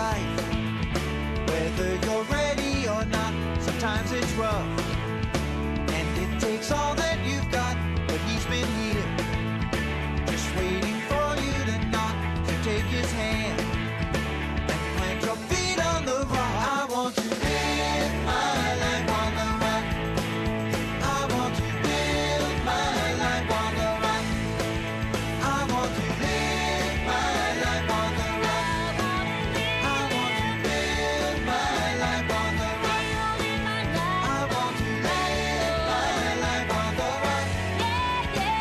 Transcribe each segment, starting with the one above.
life. Whether you're ready or not, sometimes it's rough. And it takes all that you've got, but he's been here, just waiting for you to knock, to take his hand and plant your feet on the rock. I want to live my life on the rock. I want to live my life on the rock. I want to live my life on the rock. I want to live my life on the rock. I want to live my life on the rock.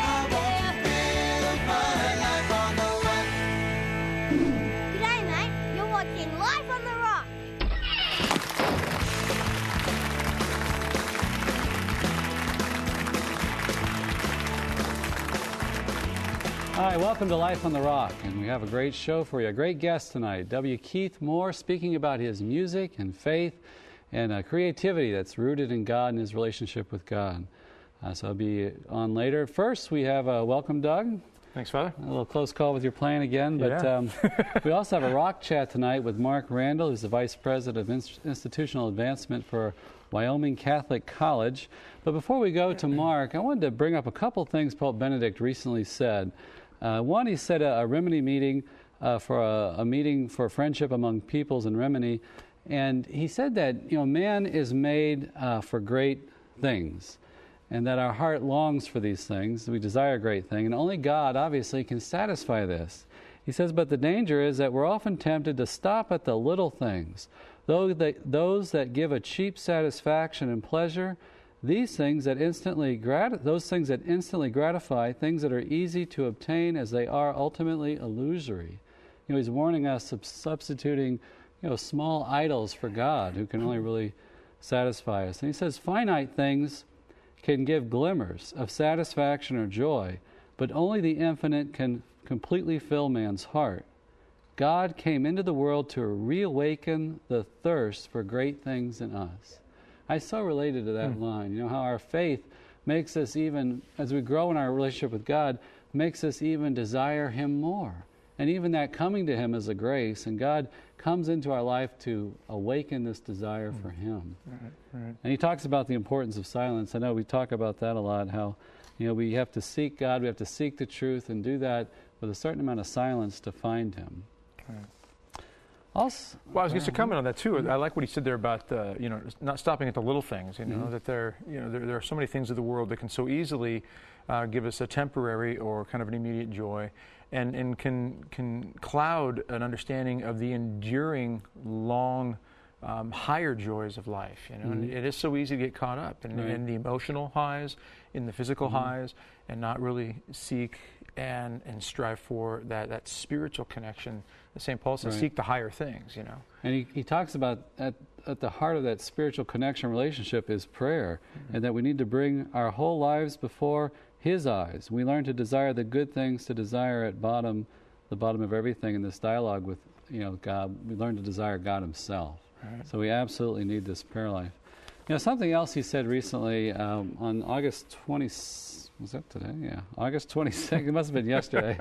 I want to live my life on the rock. G'day, mate. You're watching Life on the Rock. Hi, welcome to Life on the Rock, and we have a great show for you. A great guest tonight, W. Keith Moore, speaking about his music and faith and creativity that's rooted in God and his relationship with God. So I'll be on later. First, we have welcome, Doug. Thanks, Father. A little close call with your playing again, but we also have a rock chat tonight with Mark Randall, who's the Vice President of Institutional Advancement for Wyoming Catholic College. But before we go to Mark, I wanted to bring up a couple things Pope Benedict recently said. One, he said a Rimini meeting for a meeting for friendship among peoples in Rimini, and he said that man is made for great things, and that our heart longs for these things. We desire a great thing, and only God, obviously, can satisfy this. He says, but the danger is that we're often tempted to stop at the little things, those that give a cheap satisfaction and pleasure. These things that instantly those things that instantly gratify, things that are easy to obtain as they are ultimately illusory. He's warning us of substituting, small idols for God, who can only really satisfy us. And he says finite things can give glimmers of satisfaction or joy, but only the infinite can completely fill man's heart. God came into the world to reawaken the thirst for great things in us. I so related to that line. How our faith makes us even, as we grow in our relationship with God, makes us even desire Him more. And even that coming to Him is a grace, and God comes into our life to awaken this desire for Him. Right. And he talks about the importance of silence. I know we talk about that a lot, how we have to seek God, we have to seek the truth, and do that with a certain amount of silence to find Him. Right. Also, Well, I was going to comment on that too. I like what he said there about not stopping at the little things. That there are so many things of the world that can so easily give us a temporary or kind of an immediate joy, and can cloud an understanding of the enduring, long, higher joys of life. And it is so easy to get caught up in the emotional highs, in the physical highs, and not really seek and strive for that spiritual connection. St. Paul says, seek the higher things, And he talks about at the heart of that spiritual connection relationship is prayer, and that we need to bring our whole lives before His eyes. We learn to desire the good things, to desire the bottom of everything in this dialogue with God. We learn to desire God Himself. Right. So we absolutely need this prayer life. Something else he said recently on August 26th. Was that today? Yeah, August 26th. It must have been yesterday.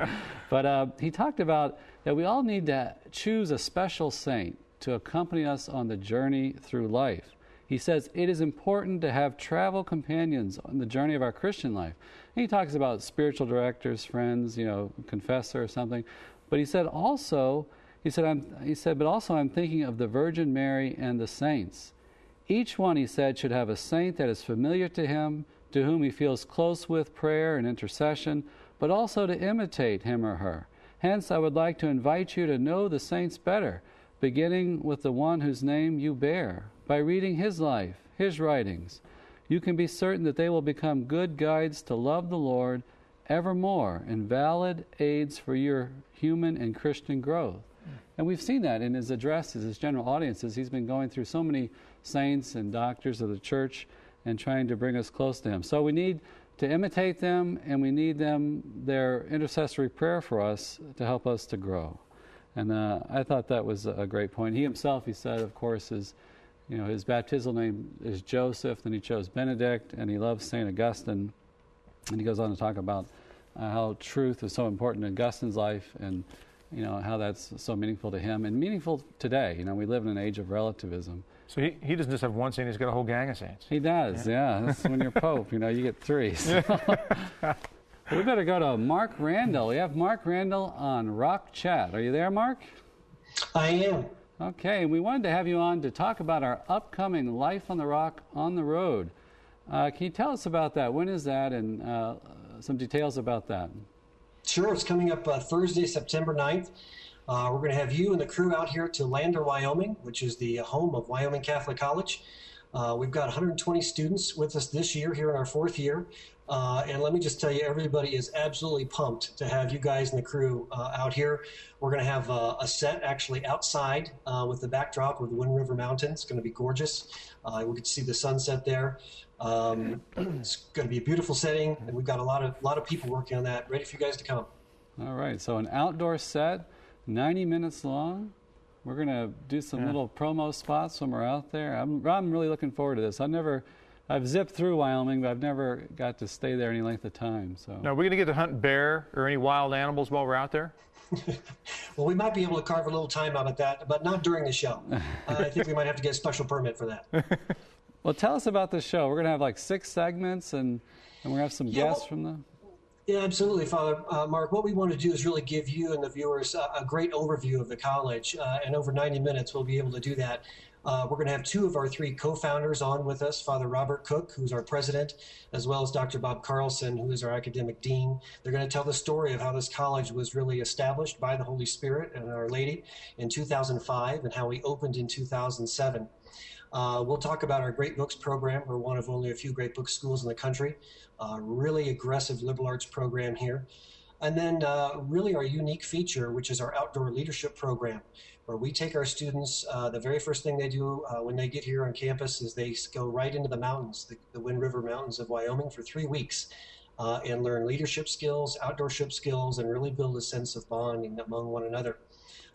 But he talked about that we all need to choose a special saint to accompany us on the journey through life. He says it is important to have travel companions on the journey of our Christian life. And he talks about spiritual directors, friends, confessor or something. But he said also, but also I'm thinking of the Virgin Mary and the saints. Each one, he said, should have a saint that is familiar to him, to whom he feels close with prayer and intercession, but also to imitate him or her. Hence, I would like to invite you to know the saints better, beginning with the one whose name you bear. By reading his life, his writings, you can be certain that they will become good guides to love the Lord evermore and valid aids for your human and Christian growth. And we've seen that in his addresses, his general audiences. He's been going through so many saints and doctors of the church and trying to bring us close to him. So we need to imitate them, and we need their intercessory prayer for us to help us to grow. And I thought that was a great point. He himself, he said, of course, his baptismal name is Joseph, then he chose Benedict, and he loves St. Augustine. And he goes on to talk about how truth is so important in Augustine's life, and how that's so meaningful to him and meaningful today. We live in an age of relativism. So he doesn't just have one saint, he's got a whole gang of saints. He does, yeah. That's when you're Pope, you get three. So. We better go to Mark Randall. We have Mark Randall on Rock Chat. Are you there, Mark? I am. Okay, we wanted to have you on to talk about our upcoming Life on the Rock on the Road. Can you tell us about that? When is that, and some details about that? Sure. It's coming up Thursday, September 9th. We're going to have you and the crew out here to Lander, Wyoming, which is the home of Wyoming Catholic College. We've got 120 students with us this year, here in our 4th year. And let me just tell you, everybody is absolutely pumped to have you guys and the crew out here. We're going to have a set actually outside with the backdrop of the Wind River Mountains. It's going to be gorgeous. We get to see the sunset there. It's going to be a beautiful setting, and we've got a lot of people working on that, ready for you guys to come. All right, so an outdoor set, 90 minutes long. We're going to do some little promo spots when we're out there. I'm really looking forward to this. I've zipped through Wyoming, but I've never got to stay there any length of time. So. Now, are we going to get to hunt bear or any wild animals while we're out there? Well, we might be able to carve a little time out of that, but not during the show. I think we might have to get a special permit for that. Well, tell us about the show. We're going to have like 6 segments, and we're going to have some guests from the... Yeah, absolutely, Father Mark. What we want to do is really give you and the viewers a great overview of the college. And over 90 minutes, we'll be able to do that. We're going to have 2 of our 3 co-founders on with us, Father Robert Cook, who's our president, as well as Dr. Bob Carlson, who is our academic dean. They're going to tell the story of how this college was really established by the Holy Spirit and Our Lady in 2005 and how we opened in 2007. We'll talk about our Great Books program. We're one of only a few Great Books schools in the country. Really aggressive liberal arts program here. And then really our unique feature, which is our outdoor leadership program, where we take our students, the very first thing they do when they get here on campus is they go right into the mountains, the Wind River Mountains of Wyoming for 3 weeks and learn leadership skills, outdoorship skills, and really build a sense of bonding among one another.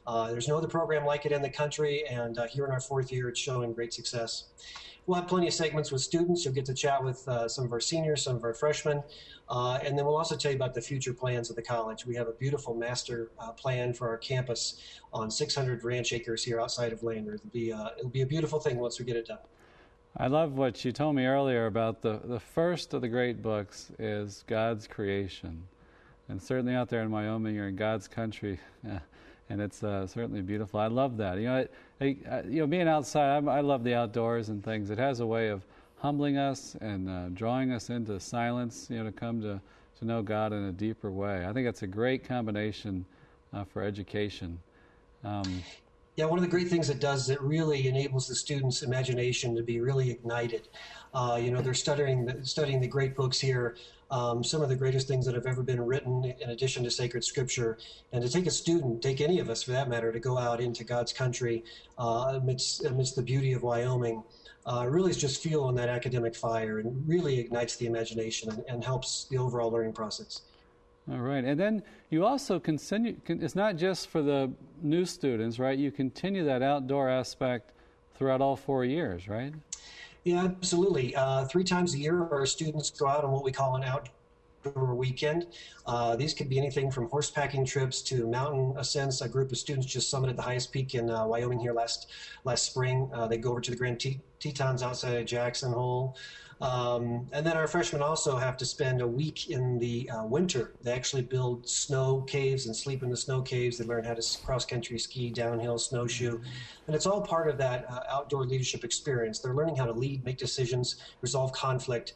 There's no other program like it in the country, and here in our 4th year, it's showing great success. We'll have plenty of segments with students. You'll get to chat with some of our seniors, some of our freshmen, and then we'll also tell you about the future plans of the college. We have a beautiful master plan for our campus on 600 ranch acres here outside of Lander. It'll be a beautiful thing once we get it done. I love what you told me earlier about the first of the great books is God's creation. And certainly out there in Wyoming, you're in God's country. And it's certainly beautiful. I love that. Being outside, I love the outdoors and things. It has a way of humbling us and drawing us into silence, to come to know God in a deeper way. I think that's a great combination for education. Yeah, one of the great things it does is it really enables the students' imagination to be really ignited. They're studying the great books here, some of the greatest things that have ever been written in addition to sacred scripture. And to take a student, take any of us for that matter, to go out into God's country amidst the beauty of Wyoming, really is just fuel on that academic fire and really ignites the imagination and helps the overall learning process. All right. And then you also continue, it's not just for the new students, right? You continue that outdoor aspect throughout all 4 years, right? Yeah, absolutely. 3 times a year, our students go out on what we call an outdoor weekend. These could be anything from horsepacking trips to mountain ascents. A group of students just summited the highest peak in Wyoming here last spring. They go over to the Grand Tetons outside of Jackson Hole. And then our freshmen also have to spend a week in the winter. They actually build snow caves and sleep in the snow caves. They learn how to cross-country ski, downhill, snowshoe. And it's all part of that outdoor leadership experience. They're learning how to lead, make decisions, resolve conflict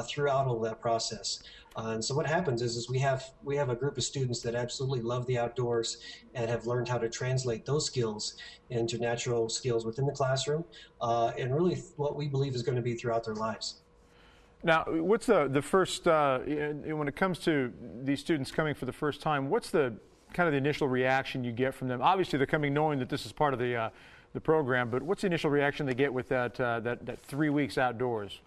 throughout all that process. And so what happens is we have a group of students that absolutely love the outdoors and have learned how to translate those skills into natural skills within the classroom and really what we believe is going to be throughout their lives. Now, what's the first, when it comes to these students coming for the first time, what's the kind of the initial reaction you get from them? Obviously, they're coming knowing that this is part of the program, but what's the initial reaction they get with that 3 weeks outdoors?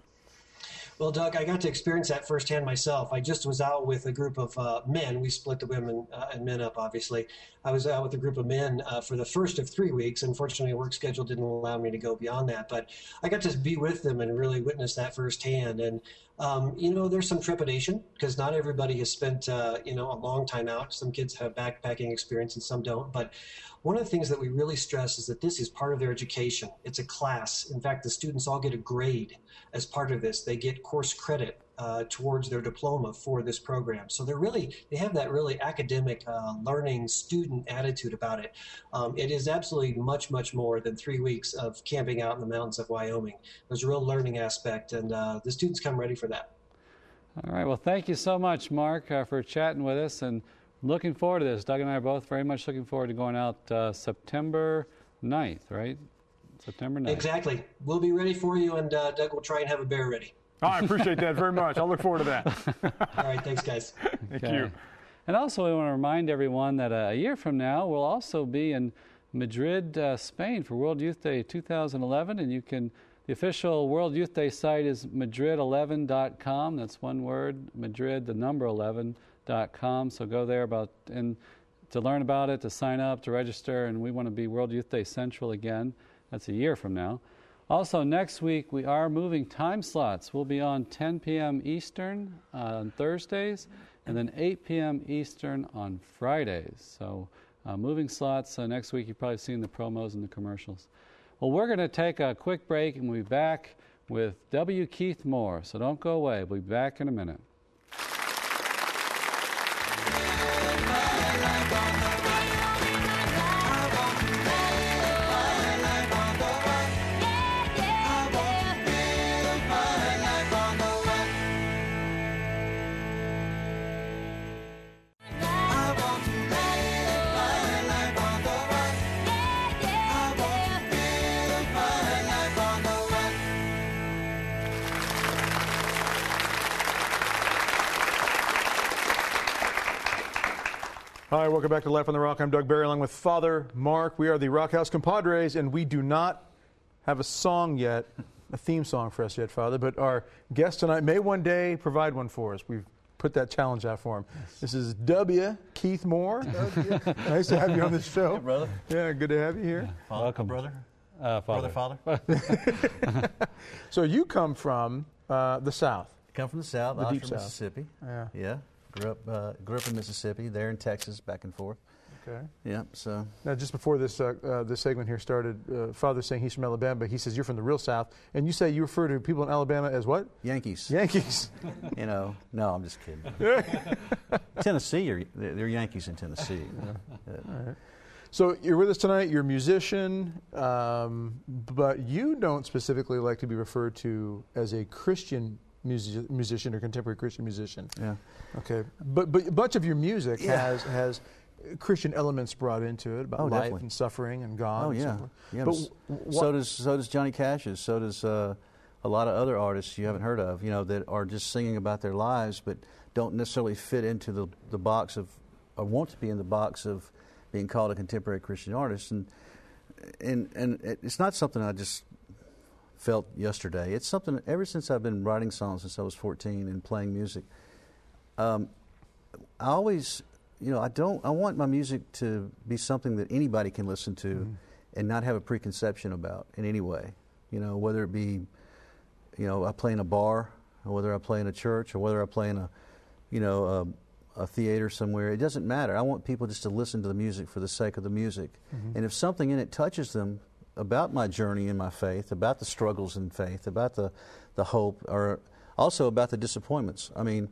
Well, Doug, I got to experience that firsthand myself. I just was out with a group of men. We split the women and men up, obviously. I was out with a group of men for the first of 3 weeks. Unfortunately, a work schedule didn't allow me to go beyond that. But I got to be with them and really witness that firsthand. And, there's some trepidation because not everybody has spent, a long time out. Some kids have backpacking experience and some don't. But one of the things that we really stress is that this is part of their education. It's a class. In fact, the students all get a grade as part of this. They get course credit towards their diploma for this program. So they have that really academic learning student attitude about it. It is absolutely much, much more than 3 weeks of camping out in the mountains of Wyoming. There's a real learning aspect, and the students come ready for that. All right. Well, thank you so much, Mark, for chatting with us, and looking forward to this. Doug and I are both very much looking forward to going out September 9th, right? September 9th. Exactly. We'll be ready for you, and Doug will try and have a bear ready. Oh, I appreciate that very much. I'll look forward to that. All right. Thanks, guys. Thank Okay. you. And also, we want to remind everyone that a year from now, we'll also be in Madrid, Spain for World Youth Day 2011. And the official World Youth Day site is madrid11.com. That's one word, Madrid, the number 11.com. So go there to learn about it, to sign up, to register. And we want to be World Youth Day Central again. That's a year from now. Also, next week, we are moving time slots. We'll be on 10 p.m. Eastern on Thursdays, and then 8 p.m. Eastern on Fridays. So moving slots next week. You've probably seen the promos and the commercials. Well, we're going to take a quick break, and we'll be back with W. Keith Moore. So don't go away. We'll be back in a minute. Hi, welcome back to Life on the Rock. I'm Doug Barry along with Father Mark. We are the Rock House Compadres, and we do not have a song yet, a theme song for us yet, Father, but our guest tonight may one day provide one for us. We've put that challenge out for him. Yes. This is W. Keith Moore. Nice to have you on the show. Hey, brother. Yeah, good to have you here. Father, Welcome. brother. Father. So you come from the South. Come from the South, The deep Oxford, South. Mississippi. Yeah. Grew up in Mississippi, there in Texas, back and forth. Okay. Yeah, so. Now, just before this segment here started, Father's saying he's from Alabama, but he says you're from the real South, and you say you refer to people in Alabama as what? Yankees. Yankees. No, I'm just kidding. Tennessee, they're Yankees in Tennessee. All right. So you're with us tonight. You're a musician, but you don't specifically like to be referred to as a Christian musician or contemporary Christian musician. Yeah. Okay. But a bunch of your music has Christian elements brought into it about life definitely. and suffering and God. Oh, and yeah. so forth. Yeah. But So does Johnny Cash's. So does a lot of other artists you haven't heard of, that are just singing about their lives, but don't necessarily fit into the box of, or want to be in the box of being called a contemporary Christian artist. And it's not something I just felt yesterday. It's something ever since I've been writing songs since I was 14 and playing music. I always, I want my music to be something that anybody can listen to and not have a preconception about in any way. Whether it be, I play in a bar, or whether I play in a church, or whether I play in a theater somewhere. It doesn't matter. I want people just to listen to the music for the sake of the music. And if something in it touches them about my journey in my faith, about the struggles in faith, about the hope, or also about the disappointments. I mean,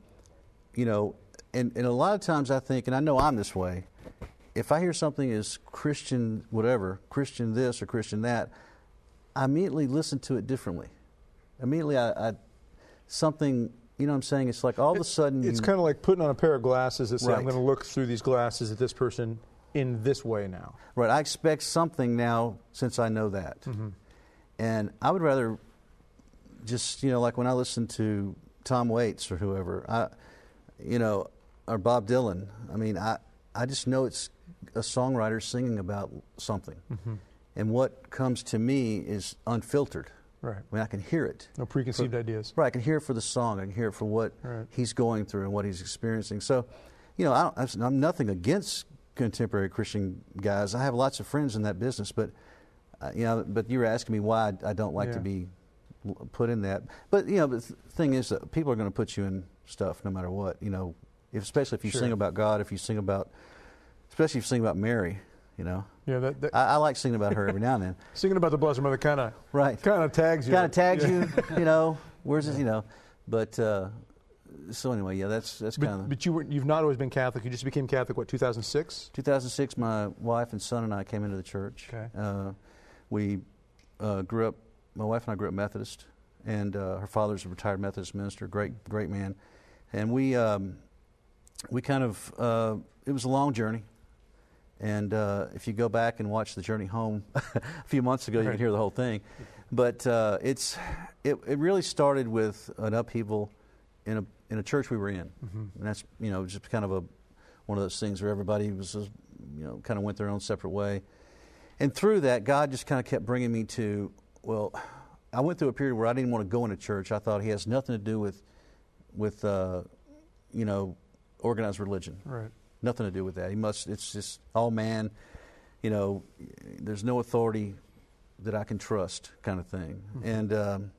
and a lot of times I think, and I know I'm this way, if I hear something is Christian whatever, Christian this or Christian that, I immediately listen to it differently. Immediately something, you know what I'm saying? It's like all of a sudden it's kind of like putting on a pair of glasses that say, Right. I'm going to look through these glasses at this person in this way now. Right, I expect something now since I know that. And I would rather just, like when I listen to Tom Waits or whoever, or Bob Dylan, I mean, I just know it's a songwriter singing about something. And what comes to me is unfiltered. Right. I mean, I can hear it. No preconceived ideas. Right, I can hear it for the song. I can hear it for what Right. he's going through and what he's experiencing. So, you know, I'm nothing against contemporary Christian guys. I have lots of friends in that business, but you know, but you were asking me why I don't like to be put in that. But you know, the thing is that people are going to put you in stuff no matter what. You know, especially if you sing about God, if you sing about, especially if you sing about Mary. You know. Yeah, I like singing about her every now and then. Singing about the Blessed Mother kind of tags you. Kind of tags you. You know, where's it? You know, but. So anyway, yeah, that's kind of. But you've not always been Catholic. You just became Catholic. What, 2006? 2006. My wife and son and I came into the church. Okay. We grew up. My wife and I grew up Methodist, and her father's a retired Methodist minister. Great man. And we kind of. It was a long journey, and if you go back and watch the journey home a few months ago, you can hear the whole thing. But it really started with an upheaval in a church we were in, and that's just kind of one of those things where everybody was kind of went their own separate way, and through that God just kind of kept bringing me to I went through a period where I didn't want to go into church. I thought he has nothing to do with organized religion, right? Nothing to do with that. It's just all man, there's no authority that I can trust, kind of thing. And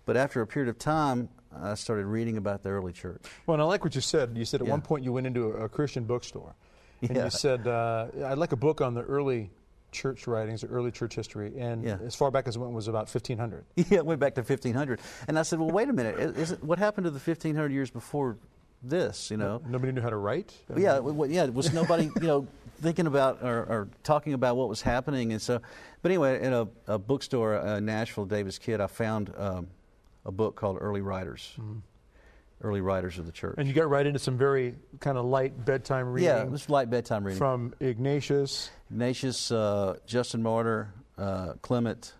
but after a period of time, I started reading about the early church. Well, and I like what you said. You said at one point you went into a Christian bookstore, and you said, I'd like a book on the early church writings, the early church history, and as far back as it went was about 1500. Yeah, it went back to 1500. And I said, well, wait a minute. What happened to the 1500 years before this, Nobody knew how to write? Was nobody, thinking about or talking about what was happening. And so, but anyway, in a bookstore in Nashville, Davis Kidd, I found a book called Early Writers. Early Writers of the Church. And you got right into some very kind of light bedtime reading. Yeah, it was light bedtime reading. From Ignatius, Justin Martyr, Clement,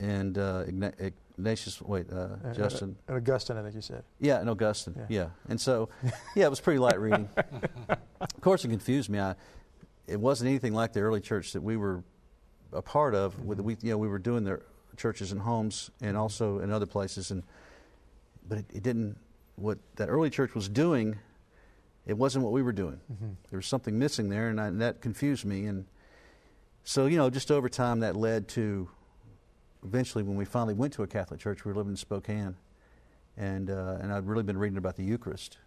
and Ignatius, Justin. And Augustine, I think you said. Yeah, and Augustine, yeah. And so, it was pretty light reading. Of course, it confused me. It wasn't anything like the early church that we were a part of. We were doing the churches and homes and also in other places, but it didn't. What that early church was doing, it wasn't what we were doing. There was something missing there, and that confused me. And so, just over time, that led to eventually when we finally went to a Catholic church. We were living in Spokane, and I'd really been reading about the Eucharist,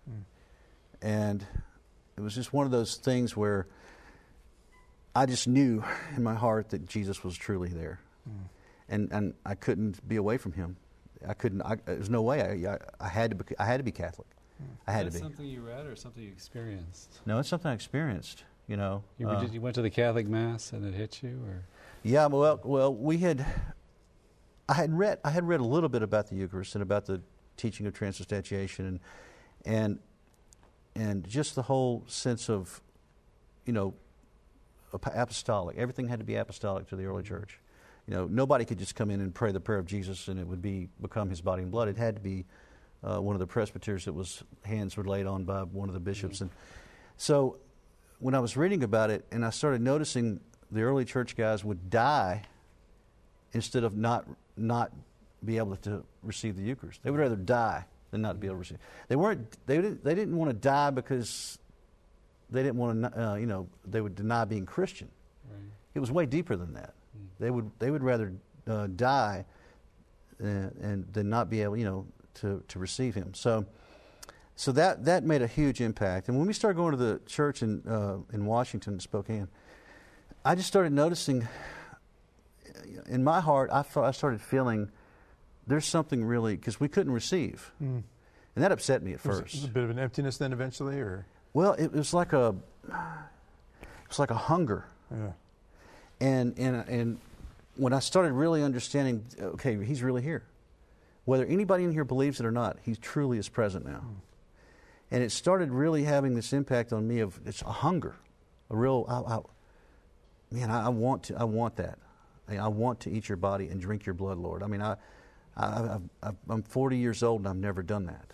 and it was just one of those things where I just knew in my heart that Jesus was truly there, and I couldn't be away from him. I couldn't. There's no way. I had to be Catholic. I had to be. Something you read or something you experienced? No, it's something I experienced. You went to the Catholic Mass and it hit you, or? Yeah. Well, I had read a little bit about the Eucharist and about the teaching of transubstantiation and just the whole sense of, apostolic. Everything had to be apostolic to the early church. Nobody could just come in and pray the prayer of Jesus and it would become his body and blood. It had to be one of the presbyters that hands were laid on by one of the bishops. And so when I was reading about it and I started noticing the early church guys would die instead of not be able to receive the Eucharist. They would rather die than not be able to receive. They didn't want to die because they didn't want to, they would deny being Christian. Right. It was way deeper than that. They would rather die and than not be able, to receive him. So that made a huge impact. And when we started going to the church in Washington, Spokane, I just started noticing in my heart. I started feeling there's something really, because we couldn't receive, and that upset me at first. Was it a bit of an emptiness then eventually, or? Well, it was like a hunger. Yeah. And when I started really understanding, okay, he's really here. Whether anybody in here believes it or not, he truly is present now. And it started really having this impact on me of it's a hunger, a real, I want that. I want to eat your body and drink your blood, Lord. I mean, I'm 40 years old and I've never done that.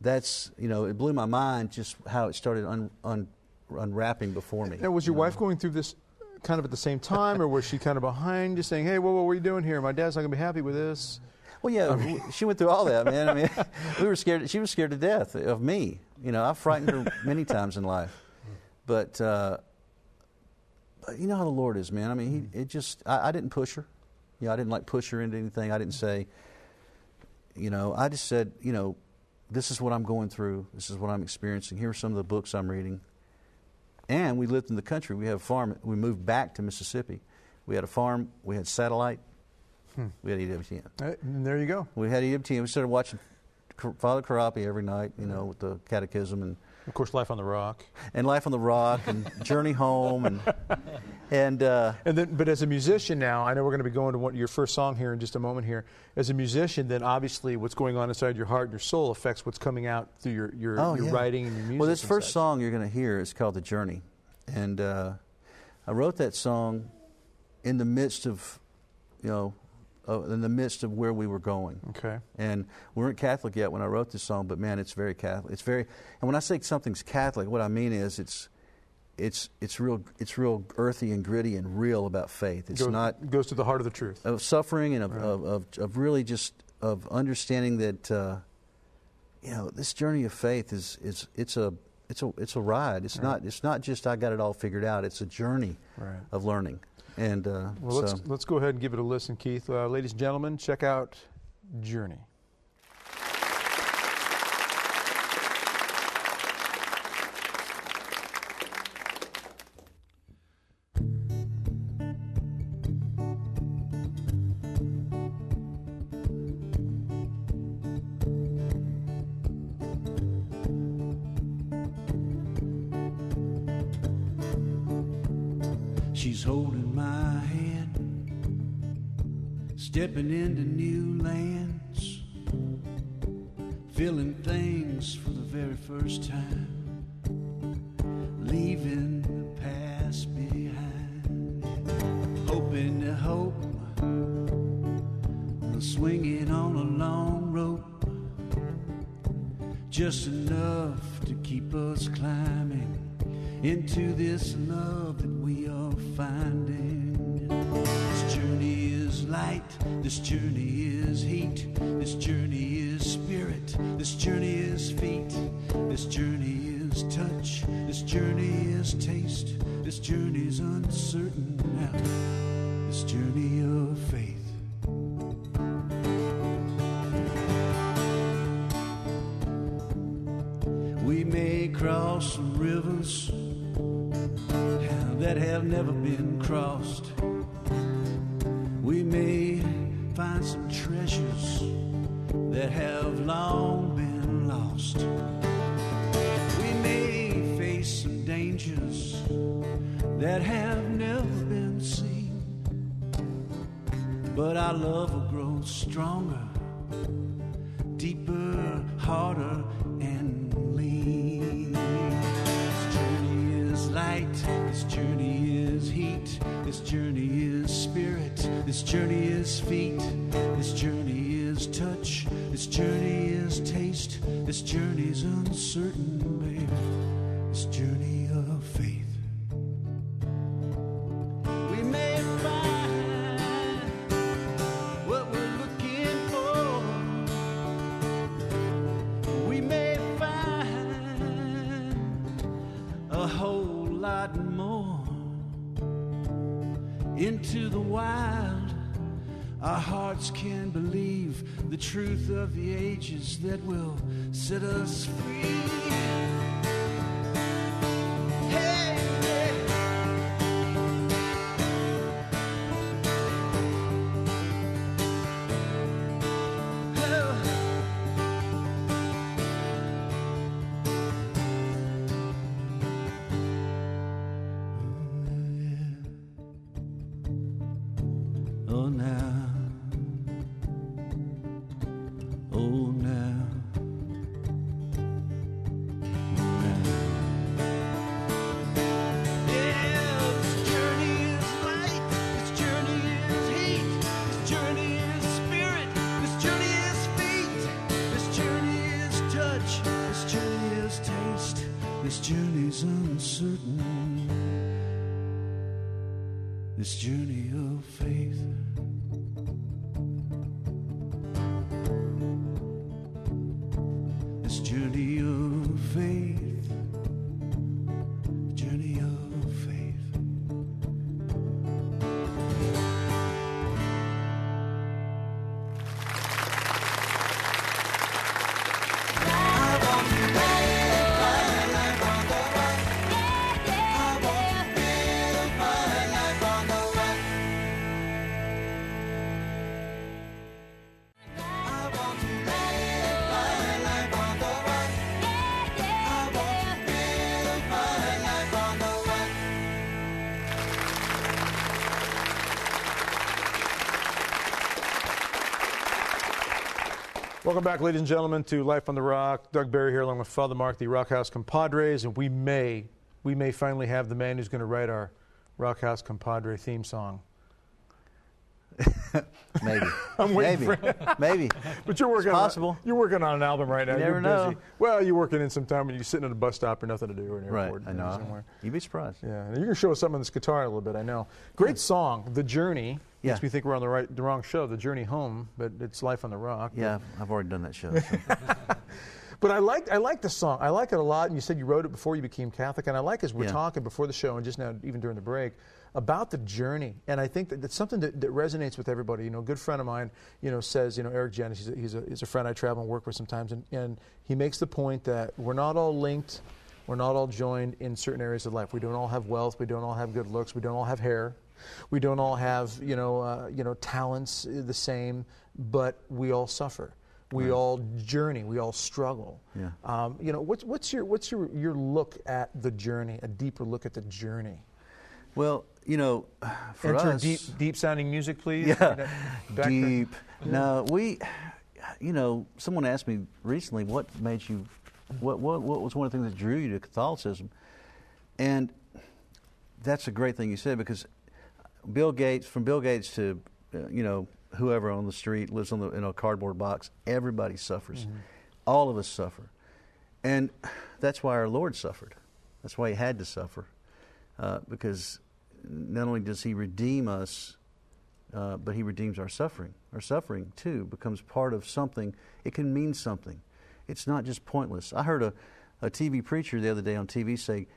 That's, it blew my mind just how it started unwrapping before me. Now, was your wife going through this kind of at the same time, or was she kind of behind you saying, hey, what are you doing here? My dad's not going to be happy with this. Well, yeah, she went through all that, man. I mean, we were scared. She was scared to death of me. You know, I've frightened her many times in life. But you know how the Lord is, man. I mean, I didn't push her. You know, I didn't push her into anything. I didn't say, you know, I just said, you know, this is what I'm going through. This is what I'm experiencing. Here are some of the books I'm reading. And we lived in the country. We have a farm. We moved back to Mississippi. We had a farm. We had satellite. We had EWTN. And there you go. We had EWTN. We started watching Father Karapi every night, you know, with the catechism. And of course, Life on the Rock. And Life on the Rock and Journey Home. And then, but as a musician now, I know we're going to be going to your first song here in just a moment here. As a musician, then obviously what's going on inside your heart and your soul affects what's coming out through your writing and your music. Well, this first song you're going to hear is called The Journey. And I wrote that song in the midst of, you know, in the midst of where we were going. Okay. And we weren't Catholic yet when I wrote this song, but man, it's very Catholic. And when I say something's Catholic, what I mean is it's real earthy and gritty and real about faith. It's not goes to the heart of the truth of suffering and of really just of understanding that you know, this journey of faith it's a ride. It's not just I got it all figured out. It's a journey of learning. And let's go ahead and give it a listen, Keith. Ladies and gentlemen, check out Journey. She's holding my hand, stepping into new lands, feeling things for the very first time, leaving the past behind, hoping to hope, swinging on a long rope, just enough to keep us climbing into this love that we are finding. This journey is light, this journey is heat, this journey is spirit, this journey is feet, this journey is touch, this journey is taste, this journey is uncertain now, this journey of faith. We may cross some rivers that have never been crossed. We may find some treasures that have long been lost. We may face some dangers that have never been seen. But our love will grow stronger, deeper, harder, and lean. This journey is light, this journey is heat, this journey is spirit, this journey is feet, this journey is touch, this journey is taste, this journey is uncertain, baby, this journey of faith. We may find what we're looking for. We may find a whole lot more. Into the wild, our hearts can believe the truth of the ages that will set us free. Hey, hey. Oh, now, oh, now, yeah, this journey is light, this journey is heat, this journey is spirit, this journey is feet, this journey is touch, this journey is taste, this journey is uncertain. this journey of faith. This journey of faith, journey of faith. Welcome back, ladies and gentlemen, to Life on the Rock. Doug Barry here, along with Father Mark, the Rock House Compadres, and we may finally have the man who's going to write our Rock House Compadre theme song. Maybe. I'm waiting Maybe. for Maybe. But you're working. Possible. You're working on an album right now. You You're never busy. know. Well, you're working in some time when you're sitting at a bus stop or nothing to do or an Right. airport. I know. Somewhere. You'd be surprised. Yeah, and you can show us something on this guitar in a little bit. I know. Great song, "The Journey." Yeah. Makes me think we're on the wrong show, "The Journey Home," but it's "Life on the Rock." Yeah, I've already done that show. So. But I like the song. I like it a lot. And you said you wrote it before you became Catholic, and I like as we're Yeah. talking before the show and just now, even during the break, about the journey. And I think that it's something that resonates with everybody. You know, a good friend of mine, says, Eric Jennings, he's a friend I travel and work with sometimes, and he makes the point that we're not all linked, we're not all joined in certain areas of life. We don't all have wealth, we don't all have good looks, we don't all have hair, we don't all have talents the same, but we all suffer. We all journey. We all struggle. Yeah. What's your look at the journey? A deeper look at the journey. Well, for Enter us, deep sounding music, please. Yeah, Back deep. No, someone asked me recently, what made you, what was one of the things that drew you to Catholicism? And that's a great thing you said, because from Bill Gates to, whoever on the street lives in a cardboard box, everybody suffers. Mm-hmm. All of us suffer. And that's why our Lord suffered. That's why he had to suffer. Because not only does he redeem us, but he redeems our suffering. Our suffering, too, becomes part of something. It can mean something. It's not just pointless. I heard a TV preacher the other day on TV say,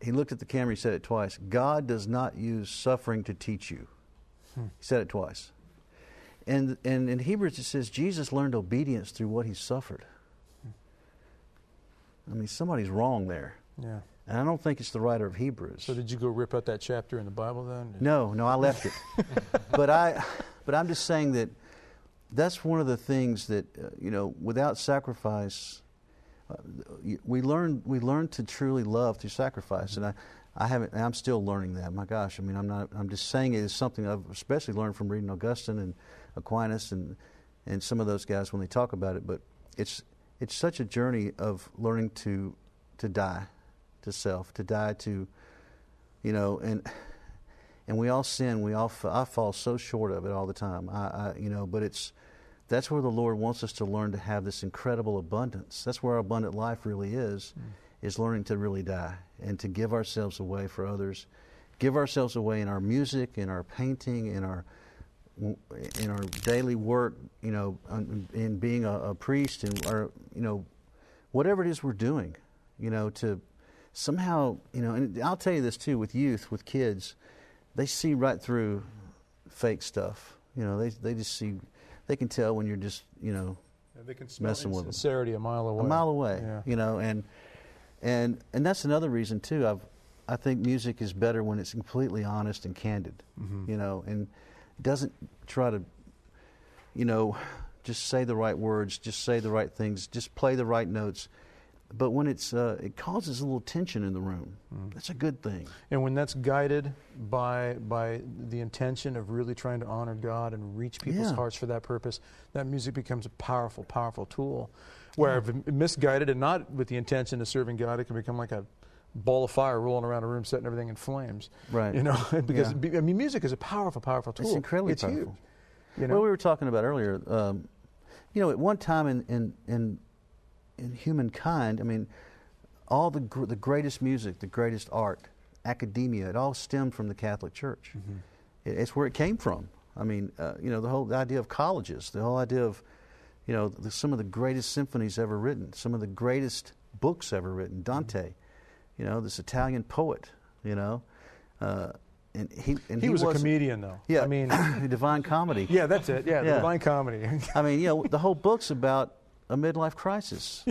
he looked at the camera, he said it twice, God does not use suffering to teach you. He said it twice. And in Hebrews it says Jesus learned obedience through what he suffered. I mean, somebody's wrong there. Yeah. And I don't think it's the writer of Hebrews. So did you go rip out that chapter in the Bible then? No, I left it. But I'm just saying that that's one of the things that without sacrifice, we learn to truly love through sacrifice. And I'm still learning that. My gosh, I mean, I'm just saying it is something I've especially learned from reading Augustine and Aquinas and some of those guys when they talk about it. But it's such a journey of learning to die to self, to die to, and we all sin. I fall so short of it all the time. But that's where the Lord wants us to learn to have this incredible abundance. That's where our abundant life really is learning to really die and to give ourselves away for others, give ourselves away in our music, in our painting, in our daily work, in being a priest, and whatever it is we're doing, to somehow, and I'll tell you this too, with youth, with kids, they see right through fake stuff. They just see, they can tell when you're just, they can smell messing with them. Sincerity a mile away. A mile away, yeah. And that's another reason too. I think music is better when it's completely honest and candid, and doesn't try to, just say the right words, just say the right things, just play the right notes. But when it causes a little tension in the room, that's a good thing. And when that's guided by the intention of really trying to honor God and reach people's hearts for that purpose, that music becomes a powerful, powerful tool. Where if misguided and not with the intention of serving God, it can become like a ball of fire rolling around a room, setting everything in flames. Right. Because music is a powerful, powerful tool. It's incredibly powerful. Huge. Well, we were talking about earlier. At one time in humankind, I mean, all the greatest music, the greatest art academia. It all stemmed from the Catholic Church. It's where it came from. I mean, the whole idea of colleges, the whole idea of, some of the greatest symphonies ever written, some of the greatest books ever written. Dante, this Italian poet, and he was a comedian, though. Yeah, I mean, Divine Comedy. Yeah, that's it. Yeah, the Divine Comedy. I mean, the whole book's about a midlife crisis,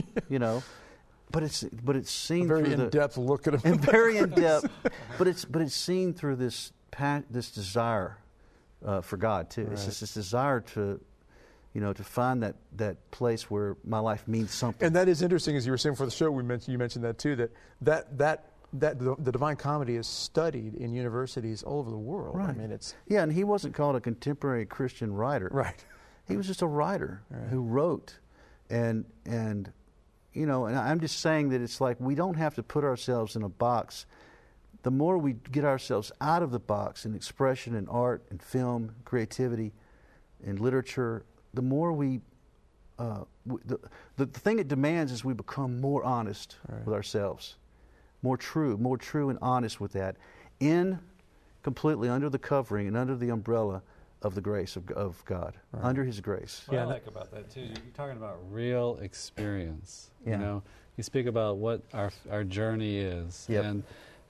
but it's seen very through in-depth look at him. and very in depth, but it's seen through this desire for God too. Right. It's just this desire to find that place where my life means something. And that is interesting, as you were saying before the show. You mentioned that too. That the Divine Comedy is studied in universities all over the world. Right. I mean, and he wasn't called a contemporary Christian writer. Right. He was just a writer who wrote, and I'm just saying that it's like we don't have to put ourselves in a box. The more we get ourselves out of the box in expression and art and film, creativity, and literature, the more the thing it demands is we become more honest with ourselves, more true and honest with that, completely under the covering and under the umbrella of the grace of God, under His grace. What I like about that too, you're talking about real experience. Yeah. You speak about what our journey is,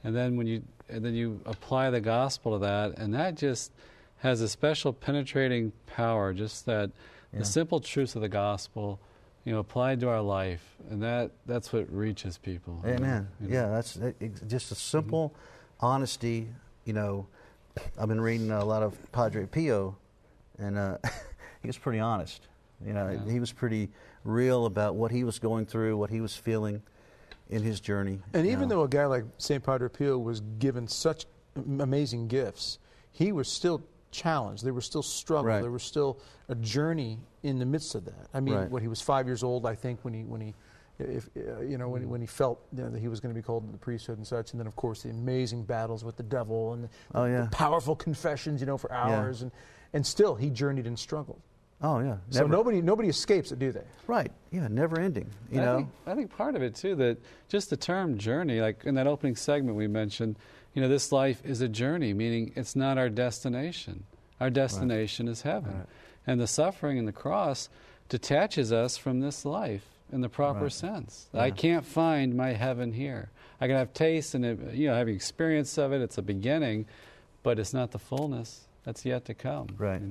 and then when you apply the gospel to that, and that just has a special penetrating power. Just that the simple truths of the gospel, applied to our life, and that's what reaches people. Amen. That's just a simple honesty. I've been reading a lot of Padre Pio, and he was pretty honest. He was pretty real about what he was going through, what he was feeling in his journey. And even though a guy like St. Padre Pio was given such amazing gifts, he was still challenged. There was still struggle. Right. There was still a journey in the midst of that. I mean, when he was 5 years old, I think, when he felt that he was going to be called to the priesthood and such, and then of course the amazing battles with the devil and the powerful confessions, for hours, and still he journeyed and struggled. Oh yeah. So nobody escapes it, do they? Right. Yeah. Never ending. I think part of it too, that just the term journey, like in that opening segment we mentioned, this life is a journey, meaning it's not our destination. Our destination is heaven, and the suffering and the cross detaches us from this life in the proper sense. I can't find my heaven here. I can have taste and having experience of it. It's a beginning, but it's not the fullness that's yet to come. Right.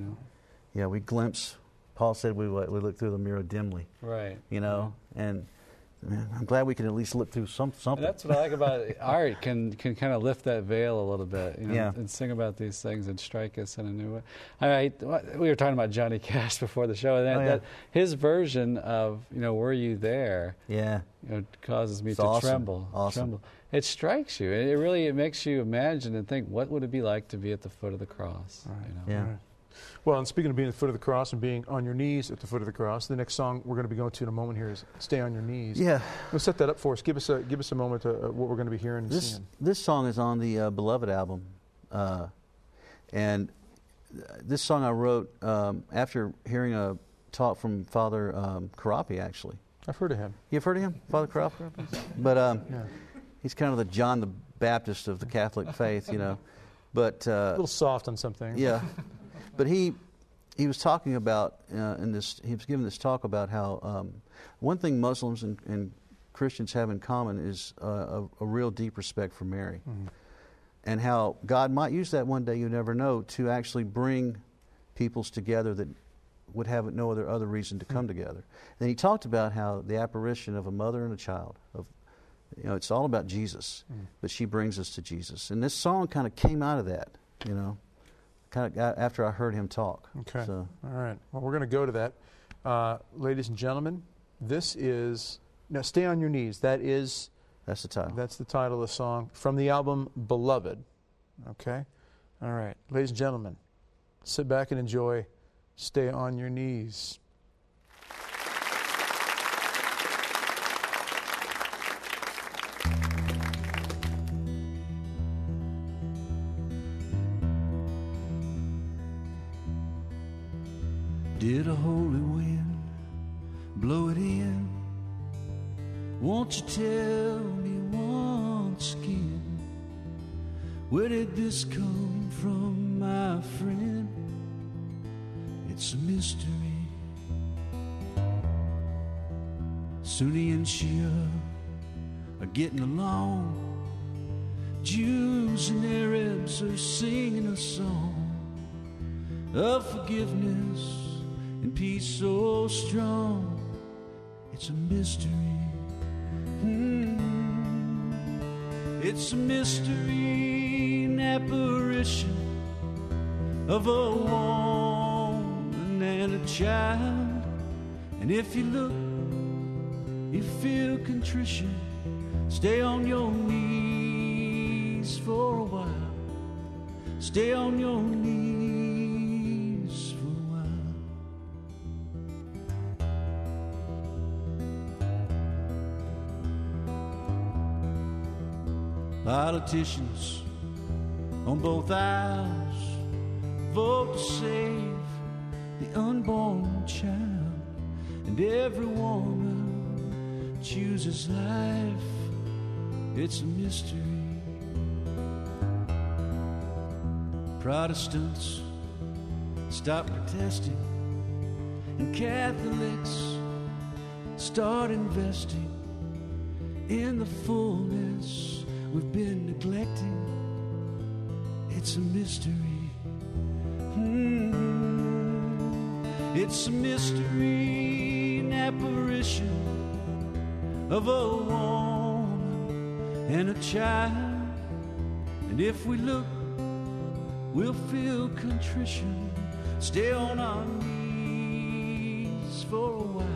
Yeah, we glimpse. Paul said we look through the mirror dimly. Right. And man, I'm glad we can at least look through something. And that's what I like about art. Can kind of lift that veil a little bit, and sing about these things and strike us in a new way. We were talking about Johnny Cash before the show, and that his version of "Were You There?" causes me to tremble. Tremble. It strikes you. It makes you imagine and think, what would it be like to be at the foot of the cross? Yeah. Well, and speaking of being at the foot of the cross and being on your knees at the foot of the cross, the next song we're going to be going to in a moment here is "Stay on Your Knees." Yeah. Let's set that up for us. Give us a moment to what we're going to be hearing and seeing. This song is on the Beloved album, and this song I wrote after hearing a talk from Father Karapi, actually. I've heard of him. You've heard of him, Father Karapi? But he's kind of the John the Baptist of the Catholic faith, But a little soft on some things. Yeah. But he was talking about he was giving this talk about how one thing Muslims and Christians have in common is a real deep respect for Mary, and how God might use that one day, you never know, to actually bring peoples together that would have no other reason to come together. And he talked about how the apparition of a mother and a child, it's all about Jesus, but she brings us to Jesus, and this song kind of came out of that, kind of after I heard him talk. Okay. So. All right. Well, we're going to go to that. Ladies and gentlemen, this is... Now, "Stay on Your Knees." That's the title. That's the title of the song from the album Beloved. Okay? All right. Ladies and gentlemen, sit back and enjoy "Stay on Your Knees." Did a holy wind blow it in? Won't you tell me once again? Where did this come from, my friend? It's a mystery. Sunni and Shia are getting along. Jews and Arabs are singing a song of forgiveness and peace so strong. It's a mystery. It's a mystery, an apparition of a woman and a child. And if you look, you feel contrition. Stay on your knees for a while. Stay on your knees for a while. Politicians on both aisles vote to save the unborn child, and every woman chooses life. It's a mystery. Protestants stop protesting, and Catholics start investing in the fullness we've been neglecting. It's a mystery. It's a mystery, an apparition of a woman and a child. And if we look, we'll feel contrition. Stay on our knees for a while.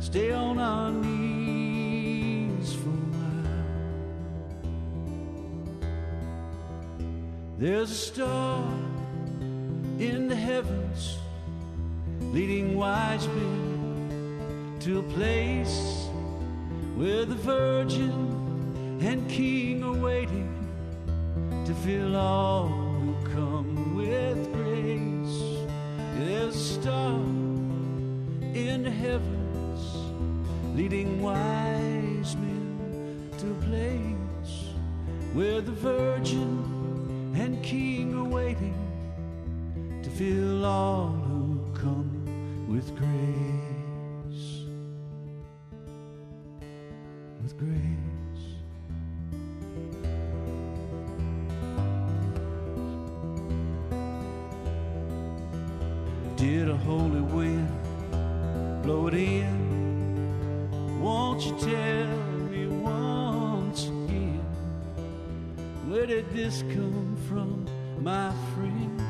Stay on our knees for a while. There's a star in the heavens leading wise men to a place where the Virgin and King are waiting to fill all who come with grace. There's a star in the heavens leading wise men to a place where the Virgin and King are waiting to fill all who come with grace. With grace. Did a holy wind blow it in? Won't you tell me once again, where did this come from, my friend?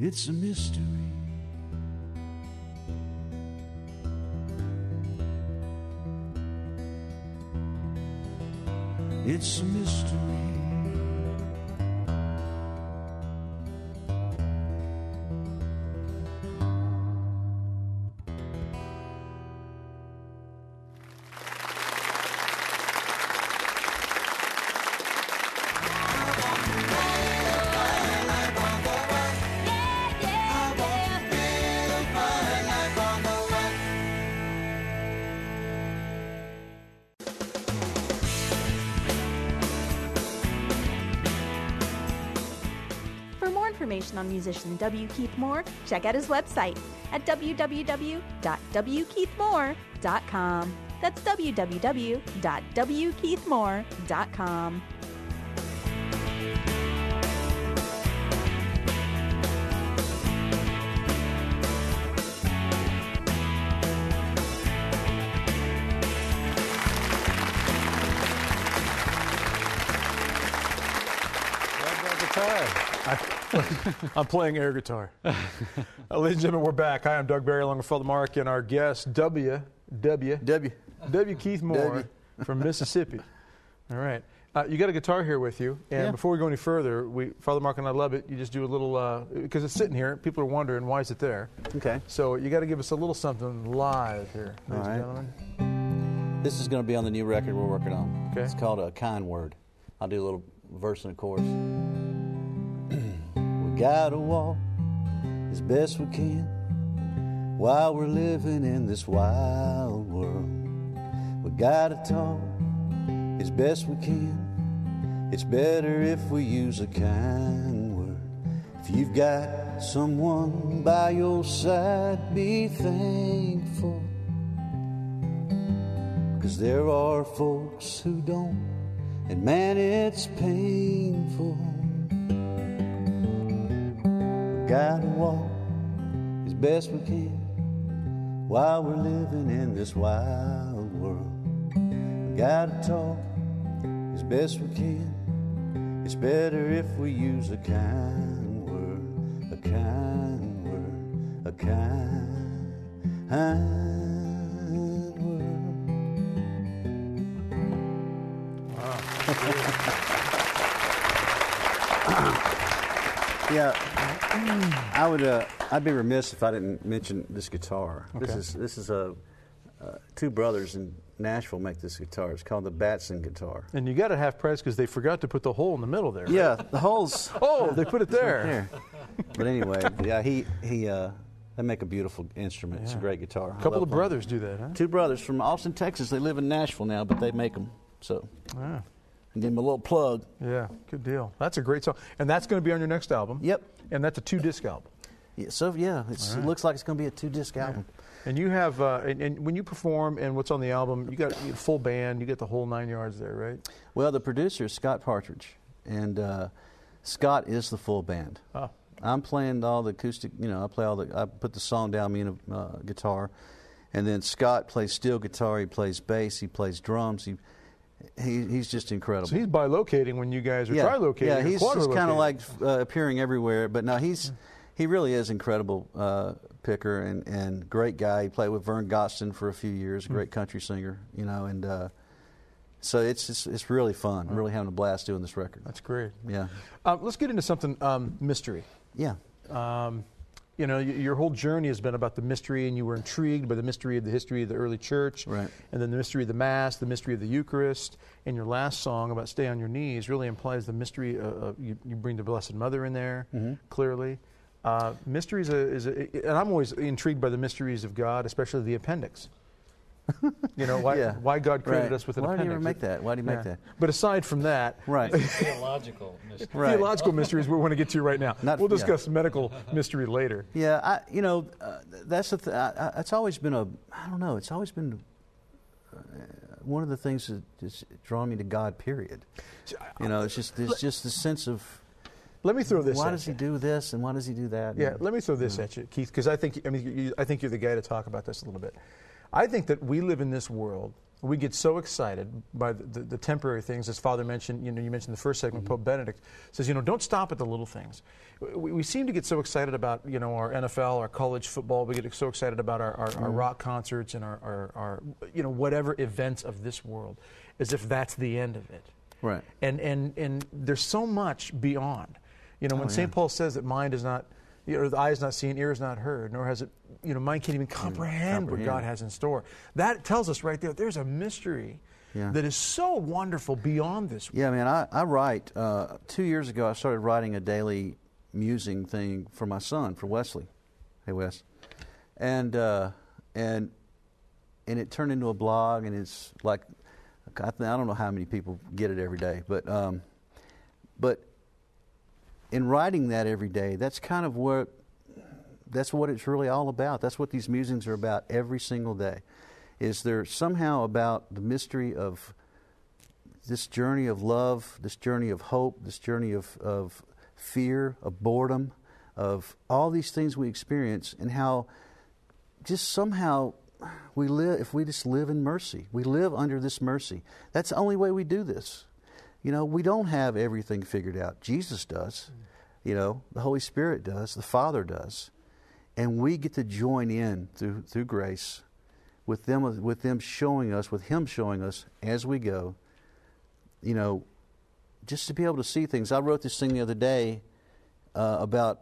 It's a mystery. It's a mystery. On musician W. Keith Moore, check out his website at www.wkeithmoore.com. That's www.wkeithmoore.com. I'm playing air guitar. Ladies and gentlemen, we're back. Hi, I'm Doug Barry along with Father Mark and our guest, W. Keith Moore from Mississippi. All right. You got a guitar here with you, and before we go any further, Father Mark and I love it. You just do a little, because it's sitting here. People are wondering, why is it there? Okay. So you got to give us a little something live here, ladies and gentlemen. This is going to be on the new record we're working on. Okay. It's called A Kind Word. I'll do a little verse and a chorus. Gotta walk as best we can while we're living in this wild world. We gotta talk as best we can. It's better if we use a kind word. If you've got someone by your side, be thankful. 'Cause there are folks who don't, and man, it's painful. We gotta walk as best we can while we're living in this wild world. We gotta talk as best we can. It's better if we use a kind word, a kind word, a kind word. Yeah, I'd be remiss if I didn't mention this guitar. Okay. This is two brothers in Nashville make this guitar. It's called the Batson guitar. And you got to have price because they forgot to put the hole in the middle there. Right? Yeah, the holes. Oh, they put it there. There. But anyway, yeah, they make a beautiful instrument. It's a great guitar. A couple of brothers do that, huh? Two brothers from Austin, Texas. They live in Nashville now, but they make them. So, Ah. and give them a little plug. Yeah, good deal. That's a great song. And that's going to be on your next album. Yep. And that's a 2-disc album. Yeah, so yeah, it looks like it's going to be a 2-disc album. And you have, and when you perform and what's on the album, you got a full band, you get the whole 9 yards there, right? Well, the producer is Scott Partridge, and Scott is the full band. Oh. I'm playing all the acoustic. I put the song down, me and a guitar, and then Scott plays steel guitar. He plays bass. He plays drums. He's just incredible. So he's bilocating when you guys are trilocating. Yeah, he's just kind of quadrilocating. like appearing everywhere. But no, he really is incredible picker and great guy. He played with Vern Gostin for a few years, a great country singer, and so it's really fun. I'm really having a blast doing this record. That's great. Yeah. Let's get into something mystery. Yeah. Your whole journey has been about the mystery, and you were intrigued by the mystery of the history of the early church, right? And then the mystery of the Mass, the mystery of the Eucharist. And your last song about "Stay on Your Knees" really implies the mystery. You bring the Blessed Mother in there clearly. Mysteries and I'm always intrigued by the mysteries of God, especially the appendix. Why God created us with an appendix. Why do you make that? Why do you make that? But aside from that, right? Theological mysteries. Right. Theological mysteries we want to get to right now. We'll discuss medical mystery later. Yeah, that's the it's always been it's always been one of the things that has drawn me to God. Period. It's just the sense of. Let me throw this. Why does he do this and why does he do that? Yeah, let me throw this at you, Keith, because I think you're the guy to talk about this a little bit. I think that we live in this world. We get so excited by the temporary things, as Father mentioned. You mentioned the first segment. Pope Benedict says, don't stop at the little things. We seem to get so excited about our NFL, our college football. We get so excited about our rock concerts and our whatever events of this world, as if that's the end of it. Right. And there's so much beyond. When St. Paul says that mind is not, the eye is not seen, ear is not heard, nor has it, mind can't even comprehend what God has in store. That tells us right there, there's a mystery that is so wonderful beyond this. Yeah, man, I write. 2 years ago, I started writing a daily musing thing for my son, for Wesley. Hey, Wes. And it turned into a blog, and it's like, I don't know how many people get it every day, but in writing that every day, that's what it's really all about. That's what these musings are about every single day. Is there somehow about the mystery of this journey of love, this journey of hope, this journey of fear, of boredom, of all these things we experience, and how just somehow we live, if we just live in mercy. We live under this mercy. That's the only way we do this. We don't have everything figured out. Jesus does. The Holy Spirit does. The Father does. And we get to join in through grace with them showing us, with Him showing us as we go, just to be able to see things. I wrote this thing the other day about,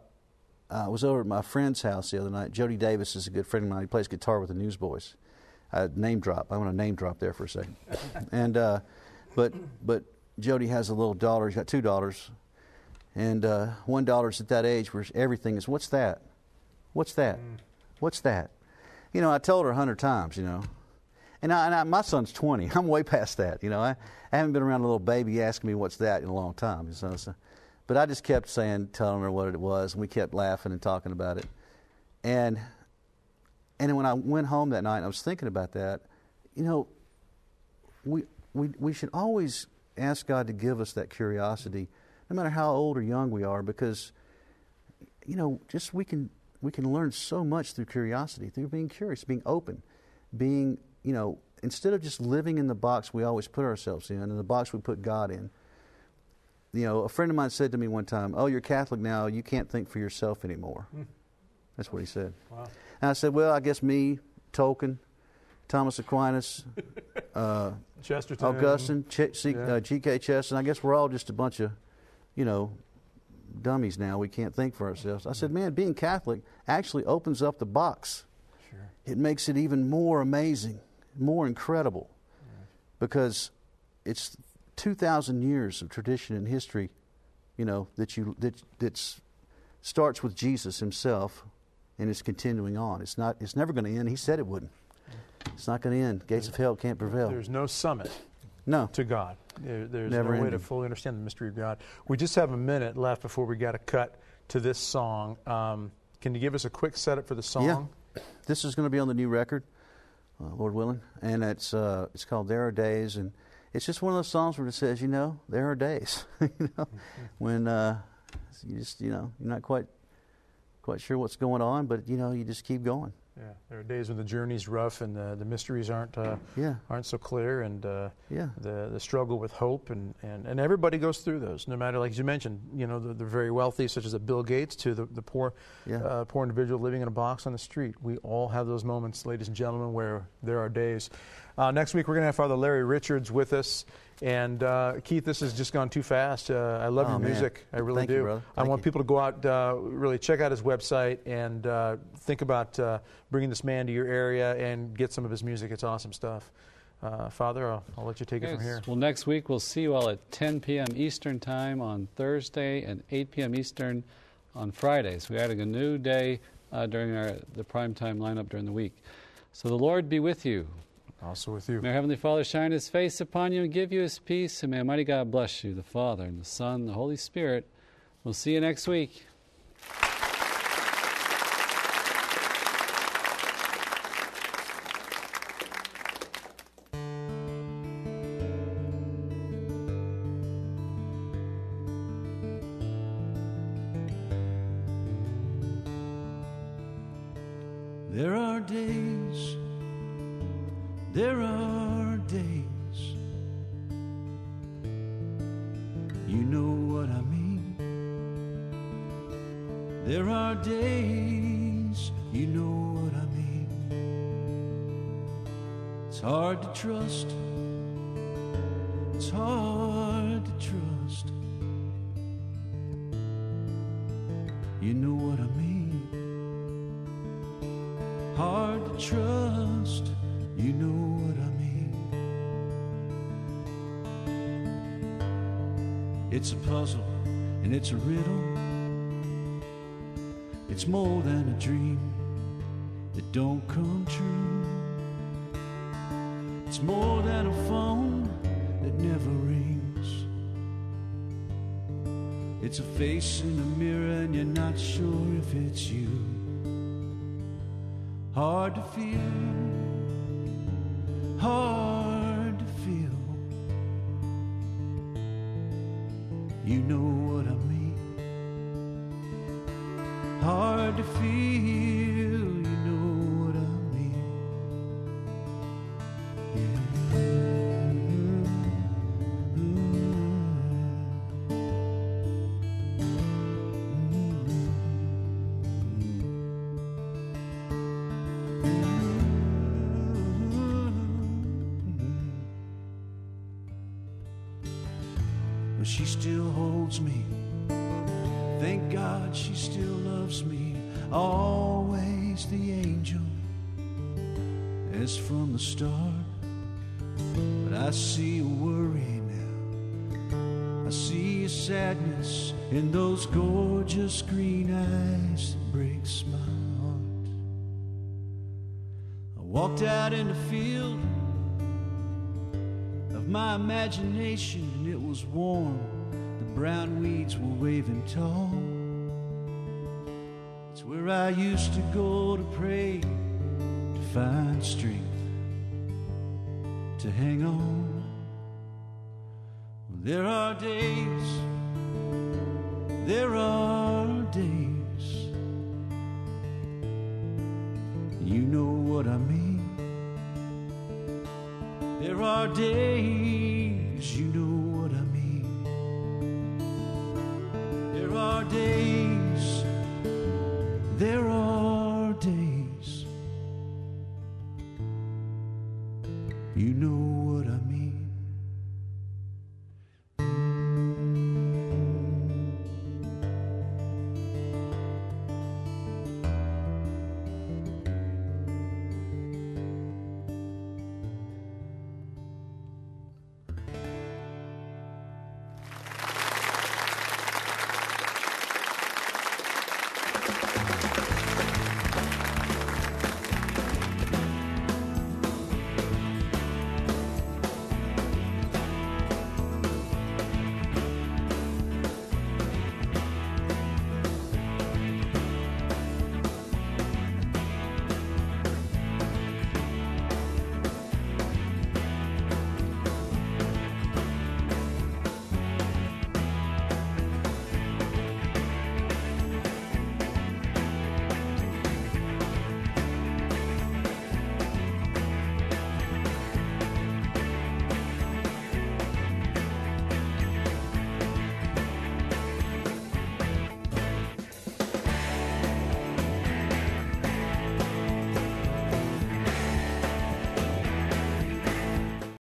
I was over at my friend's house the other night. Jody Davis is a good friend of mine. He plays guitar with the Newsboys. Name drop. I want to name drop there for a second. And but Jody has a little daughter. He's got two daughters. And one daughter's at that age where everything is, what's that? What's that? What's that? I told her 100 times, And my son's 20. I'm way past that. You know, I haven't been around a little baby asking me what's that in a long time. So, but I just kept telling her what it was, and we kept laughing and talking about it. And then when I went home that night, and I was thinking about that. You know, we should always ask God to give us that curiosity, no matter how old or young we are, because you know, just we can learn so much through curiosity, through being curious, being open, being, you know, instead of just living in the box we always put ourselves in, and the box we put God in. You know, a friend of mine said to me one time, "Oh, you're Catholic now, you can't think for yourself anymore." That's what he said. Wow. And I said, "Well, I guess me, Tolkien, Thomas Aquinas, Chesterton, Augustine, G.K. Chesterton, I guess we're all just a bunch of, you know, dummies now. We can't think for ourselves." I said, man, being Catholic actually opens up the box. Sure. It makes it even more amazing, more incredible, because it's 2,000 years of tradition and history, you know, that starts with Jesus himself, and it's continuing on. It's never going to end. He said it wouldn't. It's not going to end. Gates of hell can't prevail. There's no summit No. to God. There's Never no way ending. to fully understand the mystery of God. We just have a minute left before we got to cut to this song. Can you give us a quick setup for the song? Yeah. This is going to be on the new record, Lord willing, and it's called "There Are Days," and it's just one of those songs where it says, you know, there are days, you know, when you just, you know, you're not quite sure what's going on, but you know, you just keep going. Yeah, there are days when the journey's rough and the mysteries aren't so clear, and the struggle with hope, and everybody goes through those. No matter, like you mentioned, you know, the very wealthy, such as a Bill Gates, to the poor individual living in a box on the street. We all have those moments, ladies and gentlemen, where there are days. Next week we're going to have Father Larry Richards with us. And Keith, this has just gone too fast. I love your music. I really Thank do. you, brother. I want people to go out, really check out his website, and think about bringing this man to your area and get some of his music. It's awesome stuff. Father, I'll let you take it from here. Well, next week we'll see you all at 10 p.m. Eastern Time on Thursday and 8 p.m. Eastern on Fridays. We're adding a new day during the prime time lineup during the week. So the Lord be with you. Also with you. May our Heavenly Father shine His face upon you and give you His peace, and may Almighty God bless you, the Father, and the Son, and the Holy Spirit. We'll see you next week. There are days, you know what I mean. There are days, you know what I mean. It's hard to trust, it's hard to trust. You know what I mean. Hard to trust, you know what I mean. It's a puzzle and it's a riddle. It's more than a dream that don't come true. It's more than a phone that never rings. It's a face in a mirror and you're not sure if it's you. Hard to feel, hard to feel. You know what I mean. Hard to feel, you know what I mean. But she still holds me. Thank God she still loves me. Always the angel, as from the start. But I see a worry now. I see a sadness in those gorgeous green eyes that breaks my heart. I walked out in the field my imagination, and it was warm. The brown weeds were waving tall. It's where I used to go to pray, to find strength to hang on. There are days, you know what I mean. There are days, you know what I mean. There are days, you know what I mean.